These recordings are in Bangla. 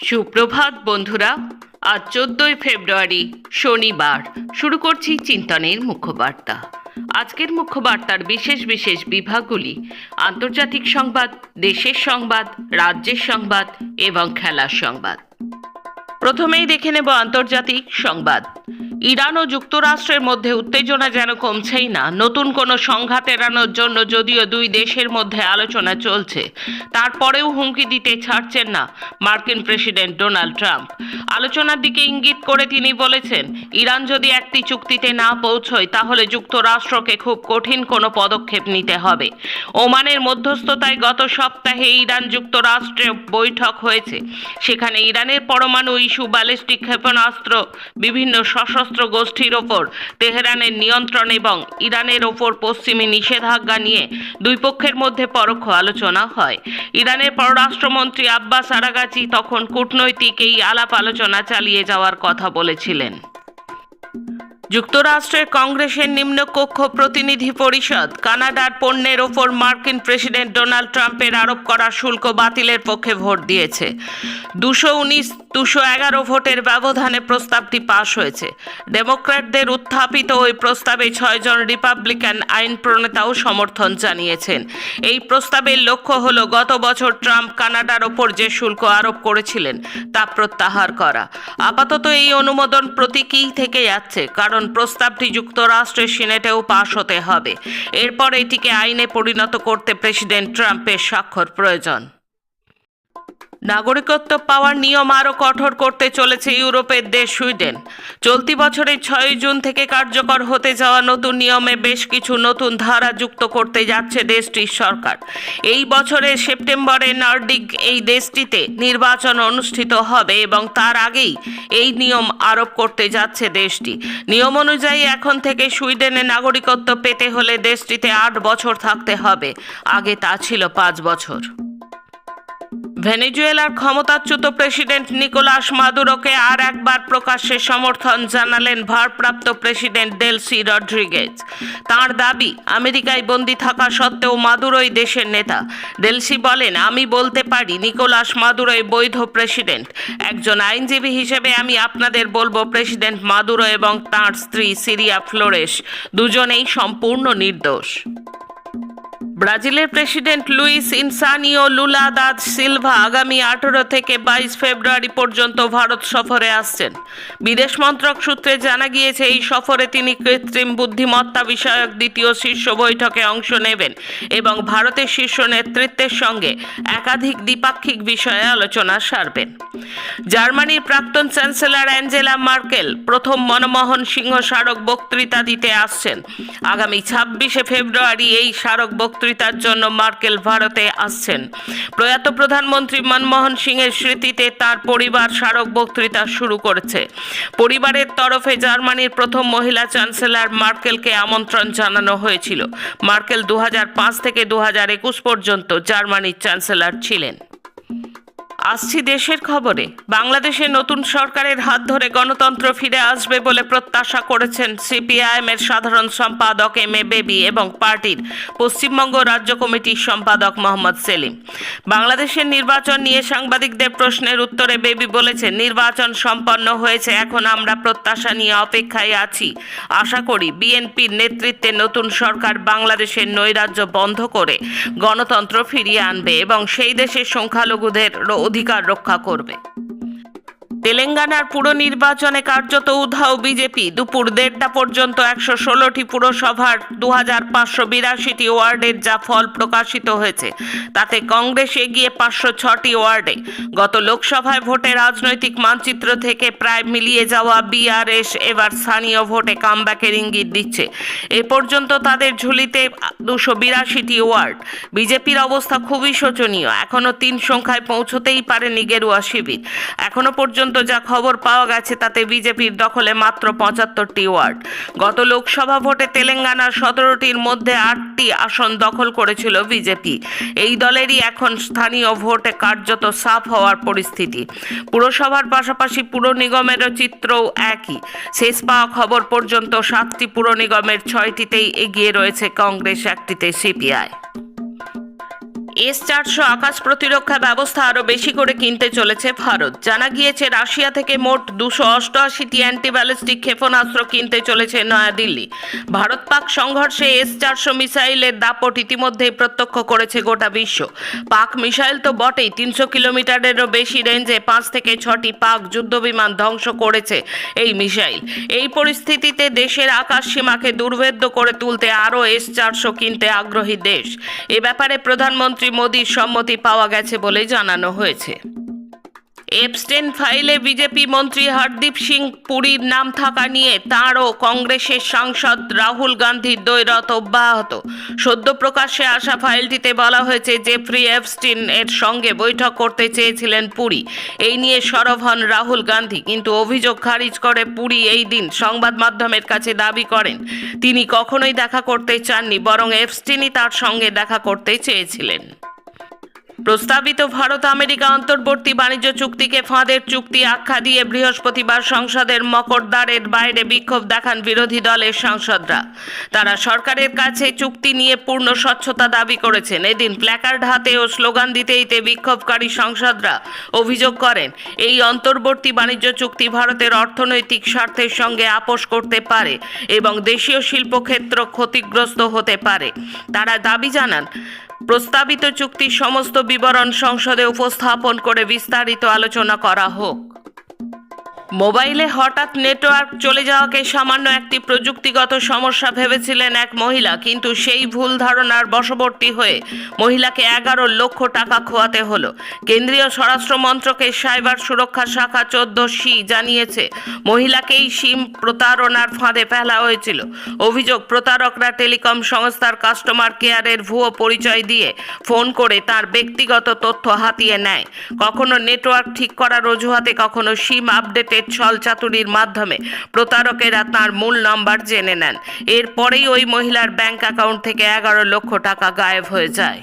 সুপ্রভাত বন্ধুরা। আজ 14ই ফেব্রুয়ারি শনিবার। শুরু করছি চিন্তনের মুখ্যবার্তা। আজকের মুখ্যবার্তার বিশেষ বিশেষ বিভাগগুলি: আন্তর্জাতিক সংবাদ, দেশের সংবাদ, রাজ্যের সংবাদ এবং খেলার সংবাদ। প্রথমেই দেখে নেব আন্তর্জাতিক সংবাদ। ইরান ও যুক্তরাষ্ট্রের মধ্যে উত্তেজনা যেন কমছেই না। নতুন কোনো সংঘাত এড়ানোর জন্য যদিও দুই দেশের মধ্যে আলোচনা চলছে, তারপরেও হুমকি দিতে ছাড়ছেন না মার্কিন প্রেসিডেন্ট ডোনাল্ড ট্রাম্প। আলোচনার দিকে ইঙ্গিত করে তিনি বলেছেন, ইরান যদি একটি চুক্তিতে না পৌঁছয় তাহলে যুক্তরাষ্ট্রকে খুব কঠিন কোনো পদক্ষেপ নিতে হবে। ওমানের মধ্যস্থতায় গত সপ্তাহে ইরান যুক্তরাষ্ট্রে বৈঠক হয়েছে। সেখানে ইরানের পরমাণু ইস্যু, ব্যালিস্টিক ক্ষেপণাস্ত্র, বিভিন্ন সশস্ত্র গোষ্ঠীর ওপর তেহরানের নিয়ন্ত্রণ এবং ইরানের ওপর পশ্চিমী নিষেধাজ্ঞা নিয়ে দুই পক্ষের মধ্যে পরোক্ষ আলোচনা হয়। ইরানের পররাষ্ট্রমন্ত্রী আব্বাস আরাগাচি তখন কূটনৈতিক এই আলাপ আলোচনা চালিয়ে যাওয়ার কথা বলেছিলেন। যুক্তরাষ্ট্রের কংগ্রেসের নিম্নকক্ষ প্রতিনিধি পরিষদ কানাডার পণ্যের ওপর মার্কিন প্রেসিডেন্ট ডোনাল্ড ট্রাম্পের আরোপ করা শুল্ক বাতিলের পক্ষে ভোট দিয়েছে। 219-211 ভোটের ব্যবধানে প্রস্তাবটি পাশ হয়েছে। ডেমোক্র্যাটদের উত্থাপিত ওই প্রস্তাবে 6 জন রিপাবলিকান আইন প্রণেতাও সমর্থন জানিয়েছেন। এই প্রস্তাবের লক্ষ্য হল গত বছর ট্রাম্প কানাডার ওপর যে শুল্ক আরোপ করেছিলেন তা প্রত্যাহার করা। আপাতত এই অনুমোদন প্রতীকী থেকে যাচ্ছে, কারণ প্রস্তাবটি যুক্তরাষ্ট্রের সিনেটেও পাশ হতে হবে। এরপর এটিকে আইনে পরিণত করতে প্রেসিডেন্ট ট্রাম্পের স্বাক্ষর প্রয়োজন। নাগরিকত্ব পাওয়ার নিয়ম আরও কঠোর করতে চলেছে ইউরোপের দেশ সুইডেন। চলতি বছরের 6 জুন থেকে কার্যকর হতে যাওয়া নতুন নিয়মে বেশ কিছু নতুন ধারা যুক্ত করতে যাচ্ছে দেশটির সরকার। এই বছরের সেপ্টেম্বরে নর্ডিক এই দেশটিতে নির্বাচন অনুষ্ঠিত হবে এবং তার আগেই এই নিয়ম আরোপ করতে যাচ্ছে দেশটি। নিয়ম অনুযায়ী এখন থেকে সুইডেনে নাগরিকত্ব পেতে হলে দেশটিতে 8 বছর থাকতে হবে। আগে তা ছিল 5 বছর। ভেনেজুয়েলার ক্ষমতাচ্যুত প্রেসিডেন্ট নিকোলাস মাদুরোকে আর একবার প্রকাশ্যে সমর্থন জানালেন ভারপ্রাপ্ত প্রেসিডেন্ট ডেলসি রড্রিগেজ। তাঁর দাবি, আমেরিকায় বন্দী থাকা সত্ত্বেও মাদুরোই দেশের নেতা। ডেলসি বলেন, আমি বলতে পারি নিকোলাস মাদুরোই বৈধ প্রেসিডেন্ট। একজন আইনজীবী হিসেবে আমি আপনাদের বলবো, প্রেসিডেন্ট মাদুরো এবং তাঁর স্ত্রী সিরিয়া ফ্লোরেস দুজনেই সম্পূর্ণ নির্দোষ। ব্রাজিলের প্রেসিডেন্ট লুইস ইনসানিও লুলা দা সিলভা আগামী 18 থেকে 22 ফেব্রুয়ারি পর্যন্ত ভারত সফরে আসছেন। বিদেশ মন্ত্রক সূত্রে জানা গিয়েছে, এই সফরে তিনি কৃত্রিম বুদ্ধিমত্তা বিষয়ক দ্বিতীয় শীর্ষ বৈঠকে অংশ নেবেন এবং ভারতের শীর্ষ নেতৃত্বের সঙ্গে একাধিক দ্বিপাক্ষিক বিষয়ে আলোচনা সারবেন। জার্মানির প্রাক্তন চ্যান্সেলর অ্যাঞ্জেলা মার্কেল প্রথম মনমোহন সিংহ স্মারক বক্তৃতা দিতে আসছেন। আগামী 26 ফেব্রুয়ারি এই স্মারক বক্তৃতার জন্য মার্কেল ভারতে আসছেন। প্রয়াত প্রধানমন্ত্রী মনমোহন সিংয়ের স্মৃতিতে তার পরিবার স্মারক বক্তৃতা শুরু করেছে। পরিবারের তরফে জার্মানির প্রথম মহিলা চ্যান্সেলর মার্কেলকে আমন্ত্রণ জানানো হয়েছিল। মার্কেল 2005 থেকে 2021 পর্যন্ত জার্মানির চ্যান্সেলর ছিলেন। আসছি দেশের খবরে। বাংলাদেশে নতুন সরকারের হাত ধরে গণতন্ত্র ফিরে আসবে বলে প্রত্যাশা করেছেন সিপিআইএমের সাধারণ সম্পাদক এম.এ. বেবি এবং পার্টির পশ্চিমবঙ্গ রাজ্য কমিটির সম্পাদক মোহাম্মদ সেলিম। বাংলাদেশের নির্বাচন নিয়ে সাংবাদিকদের প্রশ্নের উত্তরে বেবি বলেছেন, নির্বাচন সম্পন্ন হয়েছে, এখন আমরা প্রত্যাশা নিয়ে অপেক্ষায় আছি। আশা করি বিএনপির নেতৃত্বে নতুন সরকার বাংলাদেশের নৈরাজ্য বন্ধ করে গণতন্ত্র ফিরিয়ে আনবে এবং সেই দেশের সংখ্যালঘুদের অধিকার রক্ষা করবে। তেলেঙ্গানার পুর নির্বাচনে কার্যত উধাও বিজেপি। দুপুর 1:30টা পর্যন্ত 116টি পুরসভার 2582টি ওয়ার্ডের যা ফল প্রকাশিত হয়েছে, তাতে কংগ্রেস এগিয়ে 506টি ওয়ার্ডে। গত লোকসভায় ভোটে রাজনৈতিক মানচিত্র থেকে প্রায় মিলিয়ে যাওয়া বিআরএস এবার স্থানীয় ভোটে কামব্যাকের ইঙ্গিত দিচ্ছে। এ পর্যন্ত তাদের ঝুলিতে 282টি ওয়ার্ড। বিজেপির অবস্থা খুবই শোচনীয়। এখনও 3 সংখ্যায় পৌঁছতেই পারেনি গেরুয়া শিবির। এখনো পর্যন্ত যা খবর পাওয়া গেছে তাতে বিজেপির দখলে মাত্র 75টি ওয়ার্ড। গত লোকসভা ভোটে তেলেঙ্গানার 17টির মধ্যে 8টি আসন দখল করেছিল বিজেপি। এই দলেরই এখন স্থানীয় ভোটে কার্যত সাফ হওয়ার পরিস্থিতি। পুরসভার পাশাপাশি পুর নিগমেরও চিত্রও একই। শেষ পাওয়া খবর পর্যন্ত 7টি পুর নিগমের 6টিতেই এগিয়ে রয়েছে কংগ্রেস, 1টিতে সিপিআই। S-400 আকাশ প্রতিরক্ষা ব্যবস্থা আরও বেশি করে কিনতে চলেছে ভারত। জানা গিয়েছে রাশিয়া থেকে মোট 288টি অ্যান্টিব্যালিস্টিক ক্ষেপণাস্ত্র কিনতে চলেছে নয়াদিল্লি। ভারত পাক সংঘর্ষে S-400 মিসাইলের দাপট ইতিমধ্যেই প্রত্যক্ষ করেছে গোটা বিশ্ব। পাক মিসাইল তো বটেই, 300 কিলোমিটারেরও বেশি রেঞ্জে 5 থেকে 6টি পাক যুদ্ধবিমান ধ্বংস করেছে এই মিসাইল। এই পরিস্থিতিতে দেশের আকাশ সীমাকে দুর্ভেদ্য করে তুলতে আরও S-400 কিনতে আগ্রহী দেশ। এ ব্যাপারে প্রধানমন্ত্রী মোদীর সম্মতি পাওয়া গেছে বলে জানানো হয়েছে। এপস্টেন ফাইলে বিজেপি মন্ত্রী হরদীপ সিং পুরীর নাম থাকা নিয়ে তাঁর ও কংগ্রেসের সাংসদ রাহুল গান্ধীর দ্বৈরথ অব্যাহত। সদ্য প্রকাশ্যে আসা ফাইলটিতে বলা হয়েছে জেফ্রি এপস্টিন এর সঙ্গে বৈঠক করতে চেয়েছিলেন পুরী। এই নিয়ে সরব হন রাহুল গান্ধী, কিন্তু অভিযোগ খারিজ করে পুরী এই দিন সংবাদ মাধ্যমের কাছে দাবি করেন তিনি কখনোই দেখা করতে চাননি, বরং এপস্টিনই তার সঙ্গে দেখা করতে চেয়েছিলেন। প্রস্তাবিত ভারত আমেরিকা অন্তর্বর্তী বাণিজ্য চুক্তিকে ফাঁদের চুক্তি আখ্যা দিয়ে বৃহস্পতিবার সংসদের মকরদ্বারের বাইরে বিক্ষোভ দেখান বিরোধী দলের সাংসদরা। তারা সরকারের কাছে চুক্তি নিয়ে পূর্ণ স্বচ্ছতা দাবি করেছেন। এদিন প্ল্যাকার্ড হাতে ও স্লোগান দিতে বিক্ষোভকারী সাংসদরা অভিযোগ করেন এই অন্তর্বর্তী বাণিজ্য চুক্তি ভারতের অর্থনৈতিক স্বার্থের সঙ্গে আপোষ করতে পারে এবং দেশীয় শিল্পক্ষেত্র ক্ষতিগ্রস্ত হতে পারে। তারা দাবি জানান প্রস্তাবিত চুক্তির সমস্ত বিবরণ সংসদে উপস্থাপন করে বিস্তারিত আলোচনা করা হোক। মোবাইলে হঠাৎ নেটওয়ার্ক চলে যাওয়াকে সামান্য একটি প্রযুক্তিগত সমস্যা ভেবেছিলেন এক মহিলা, কিন্তু সেই ভুল ধারণার বশবর্তী হয়ে মহিলাকে 11 লক্ষ টাকা খোয়াতে হলো। কেন্দ্রীয় স্বরাষ্ট্র মন্ত্রকের সাইবার সুরক্ষা শাখা 14C জানিয়েছে মহিলাকেই সিম প্রতারণার ফাঁদে ফেলা হয়েছিল। অভিযোগ, প্রতারকরা টেলিকম সংস্থার কাস্টমার কেয়ারের ভুয়ো পরিচয় দিয়ে ফোন করে তার ব্যক্তিগত তথ্য হাতিয়ে নেয়। কখনো নেটওয়ার্ক ঠিক করার অজুহাতে, কখনো সিম আপডেটের ছলচাতুরির মাধ্যমে প্রতারকেরা তার মূল নাম্বার জেনে নেন। এরপরেই ওই মহিলার ব্যাংক অ্যাকাউন্ট থেকে 11 লক্ষ টাকা গায়েব হয়ে যায়।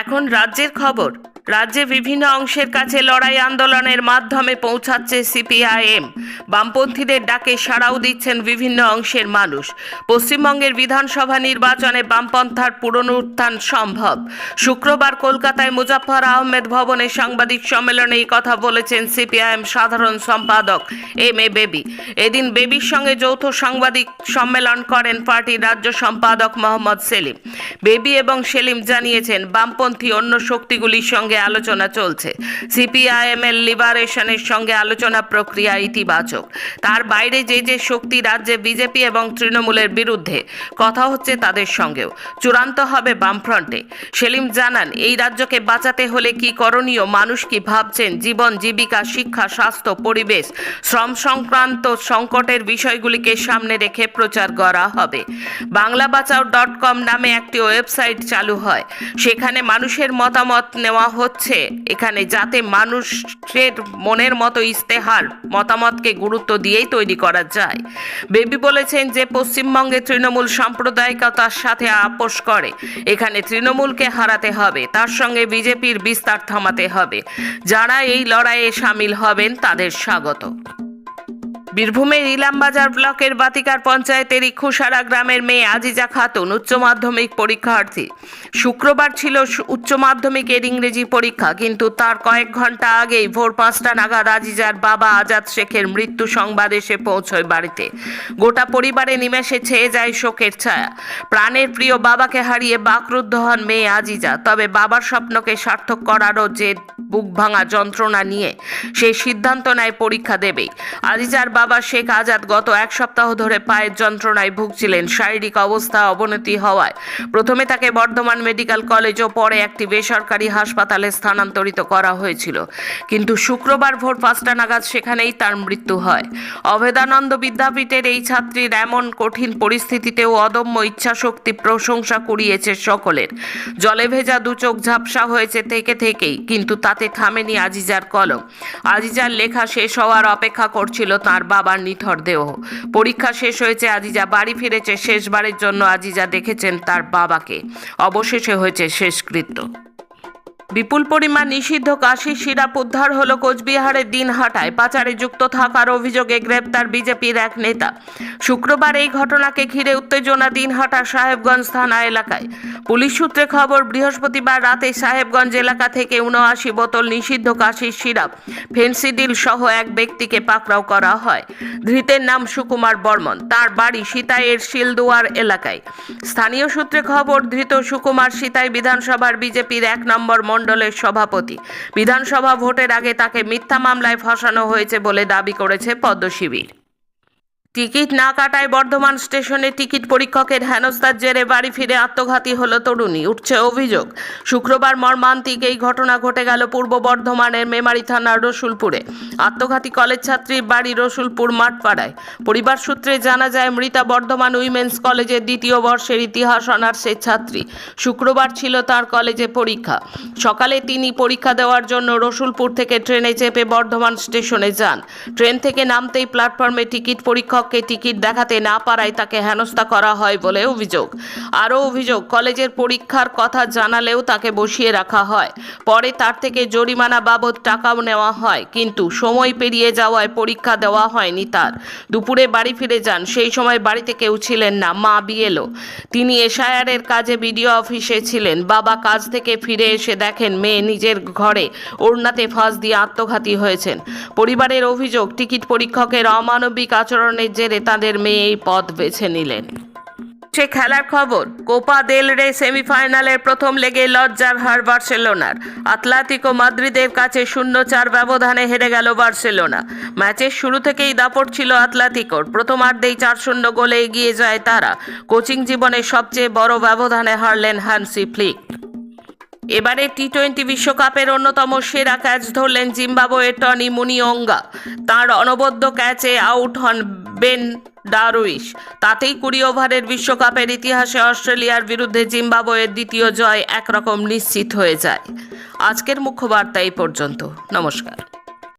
এখন রাজ্যের খবর। রাজ্যে বিভিন্ন অংশের কাছে লড়াই আন্দোলনের মাধ্যমে পৌঁছাচ্ছে সিপিআইএম। বামপন্থীদের ডাকে সাড়াও দিচ্ছেন বিভিন্ন অংশের মানুষ। পশ্চিমবঙ্গের বিধানসভা নির্বাচনে বামপন্থার পুনরুত্থান সম্ভব। শুক্রবার কলকাতায় মুজাফফর আহমেদ ভবনে সাংবাদিক সম্মেলনে এই কথা বলেছেন সিপিআইএম সাধারণ সম্পাদক এম.এ. বেবি। এদিন বেবির সঙ্গে যৌথ সাংবাদিক সম্মেলন করেন পার্টির রাজ্য সম্পাদক মোহাম্মদ সেলিম। বেবি এবং সেলিম জানিয়েছেন বামপন্থী অন্য শক্তিগুলির সঙ্গে আলোচনা চলছে। সিপিআইএম এর লিবারেশনের সঙ্গে আলোচনা প্রক্রিয়া ইতিবাচক। তার বাইরে যে যে শক্তি রাজ্যে বিজেপি এবং তৃণমূলের বিরুদ্ধে, কথা হচ্ছে তাদের সঙ্গেও চূড়ান্ত হবে বামফ্রন্টে। সেলিম জানান এই রাজ্যকে বাঁচাতে হলে কি করণীয়, মানুষ কি ভাবছেন, জীবন জীবিকা, শিক্ষা, স্বাস্থ্য, পরিবেশ, শ্রম সংক্রান্ত সংকটের বিষয়গুলিকে সামনে রেখে প্রচার করা হবে। বাংলাবাঁচাও.com নামে একটি ওয়েবসাইট চালু হয়। সেখানে মানুষের মতামত নেওয়া হচ্ছে এখানে, যাতে মানুষের মনের মতো ইস্তেহার মতামতকে গুরুত্ব দিয়েই তৈরি করা যায়। বেবি বলেছেন যে পশ্চিমবঙ্গে তৃণমূল সাম্প্রদায়িকতার সাথে আপোষ করে। এখানে তৃণমূলকে হারাতে হবে, তার সঙ্গে বিজেপির বিস্তার থামাতে হবে। যারা এই লড়াইয়ে সামিল হবেন তাদের স্বাগত। বীরভূমের ইলামবাজার ব্লকের বাতিকার পঞ্চায়েতের ইখুসারা গ্রামের মেয়ে আজিজা খাতুন উচ্চ মাধ্যমিক পরীক্ষার্থী। শুক্রবার ছিল উচ্চ মাধ্যমিকের ইংরেজি পরীক্ষা, কিন্তু তার কয়েক ঘন্টা আগেই ভোর 5টা নাগাদ আজিজার বাবা আজাদ শেখের মৃত্যু সংবাদ এসে পৌঁছয় বাড়িতে। গোটা পরিবারে নিমেষে ছেয়ে যায় শোকের ছায়া। প্রাণের প্রিয় বাবাকে হারিয়ে বাকরুদ্ধ হন মেয়ে আজিজা। তবে বাবার স্বপ্নকে সার্থক করারও যে বুক ভাঙা যন্ত্রণা নিয়ে সে সিদ্ধান্ত নেয় পরীক্ষা দেবেই। আজিজার বাবা শেখ আজাদ গত 1 সপ্তাহ ধরে পায়ের যন্ত্রণায় ভুগছিলেন। শারীরিক অবস্থা অবনতি হওয়ায় প্রথমে তাকে বর্ধমান মেডিকেল কলেজ ও পরে একটি বেসরকারি হাসপাতালে স্থানান্তরিত করা হয়েছিল, কিন্তু শুক্রবার ভোর 5টা নাগাদ সেখানেই তার মৃত্যু হয়। অভেদানন্দ বিদ্যাপীঠের এই ছাত্রীর এমন কঠিন পরিস্থিতিতেও অদম্য ইচ্ছাশক্তি প্রশংসা কুড়িয়েছে সকলের। জলে ভেজা দু চোখ ঝাপসা হয়েছে থেকেই, কিন্তু তাতে থামেনি আজিজার কলম। আজিজার লেখা শেষ হওয়ার অপেক্ষা করছিল তার বাবার নিথর দেহ। পরীক্ষা শেষ হয়েছে, আজিজা বাড়ি ফিরেছে। শেষবারের জন্য আজিজা দেখেছেন তার বাবাকে। অবশেষে হয়েছে শেষকৃত্য। বিপুল পরিমাণ নিষিদ্ধ কাশির সিরাপ উদ্ধার হলো কোচবিহারের দিনহাটায়। পাচারে যুক্ত থাকার অভিযোগে গ্রেপ্তার বিজেপির এক নেতা। শুক্রবার এই ঘটনাকে ঘিরে উত্তেজনা দিনহাটা সাহেবগঞ্জ থানা এলাকায়। পুলিশ সূত্রে খবর, বৃহস্পতিবার রাতে সাহেবগঞ্জ এলাকা থেকে ৭৯ বোতল নিষিদ্ধ কাশির সিরাপ, ফেন্সিডিল সহ এক ব্যক্তিকে পাকড়াও করা হয়। ধৃতের নাম সুকুমার বর্মন। তার বাড়ি সিতাইয়ের শিলদুয়ার এলাকায়। স্থানীয় সূত্রে খবর, ধৃত সুকুমার সিতাই বিধানসভার বিজেপির ১ নম্বর মণ্ডলের সভাপতি। বিধানসভা ভোটের আগে তাকে মিথ্যা মামলায় ফাঁসানো হয়েছে বলে দাবি করেছে পদ্মশিবির। টিকিট না কাটায় বর্ধমান স্টেশনে টিকিট পরীক্ষকের হেনস্থার জেরে বাড়ি ফিরে আত্মঘাতী হলো তরুণী। উঠছে অভিযোগ, শুক্রবার মর্মান্তিক এই ঘটনা ঘটে গেল পূর্ব বর্ধমানের মেমারি থানার রসুলপুরে। আত্মঘাতী কলেজ ছাত্রীর বাড়ি রসুলপুর মাঠপাড়ায়। পরিবার সূত্রে জানা যায়, মৃতা বর্ধমান উইমেন্স কলেজের ২য় বর্ষের ইতিহাস অনার্সের ছাত্রী। শুক্রবার ছিল তার কলেজে পরীক্ষা। সকালে তিনি পরীক্ষা দেওয়ার জন্য রসুলপুর থেকে ট্রেনে চেপে বর্ধমান স্টেশনে যান। ট্রেন থেকে নামতেই প্ল্যাটফর্মে টিকিট পরীক্ষক টিকিট দেখাতে না পারায় তাকে হেনস্থা করা হয় বলে অভিযোগ। আরও অভিযোগ, কলেজের পরীক্ষার কথা জানালেও তাকে বসিয়ে রাখা হয়। পরে তার থেকে জরিমানা বাবদ টাকাও নেওয়া হয়, কিন্তু সময় পেরিয়ে যাওয়ায় পরীক্ষা দেওয়া হয়নি তার। দুপুরে বাড়ি ফিরে যান। সেই সময় বাড়িতে কেউ ছিলেন না, মা বিএলও। তিনি এসআইআরের কাজে বিডিও অফিসে ছিলেন। বাবা কাজ থেকে ফিরে এসে দেখেন মেয়ে নিজের ঘরে ওড়নাতে ফাঁস দিয়ে আত্মঘাতী হয়েছেন। পরিবারের অভিযোগ, টিকিট পরীক্ষকের অমানবিক আচরণের জেরে তাদের মেয়ে এই পথ বেছে নিলেন। সে খেলার খবর, কোপা দেল রে সেমিফাইনালের প্রথম লেগে লজ্জার হার বার্সেলোনার। আতলেতিকো মাদ্রিদের কাছে ০-৪ ব্যবধানে হেরে গেল বার্সেলোনা। ম্যাচের শুরু থেকেই দাপট ছিল আতলেতিকোর। প্রথমার্ধেই ৪-০ গোলে এগিয়ে যায় তারা। কোচিং জীবনের সবচেয়ে বড় ব্যবধানে হারলেন হ্যান্সি ফ্লিক। এবারে টি-20 বিশ্বকাপের অন্যতম সেরা ক্যাচ ধরলেন জিম্বাবুয়ের টনি মুনিয়ঙ্গা। তাঁর অনবদ্য ক্যাচে আউট হন বেন ডারউইশ। তাতেই ২০ ওভারের বিশ্বকাপের ইতিহাসে অস্ট্রেলিয়ার বিরুদ্ধে জিম্বাবুয়ের দ্বিতীয় জয় একরকম নিশ্চিত হয়ে যায়। আজকের মুখ্য বার্তা এই পর্যন্ত। নমস্কার।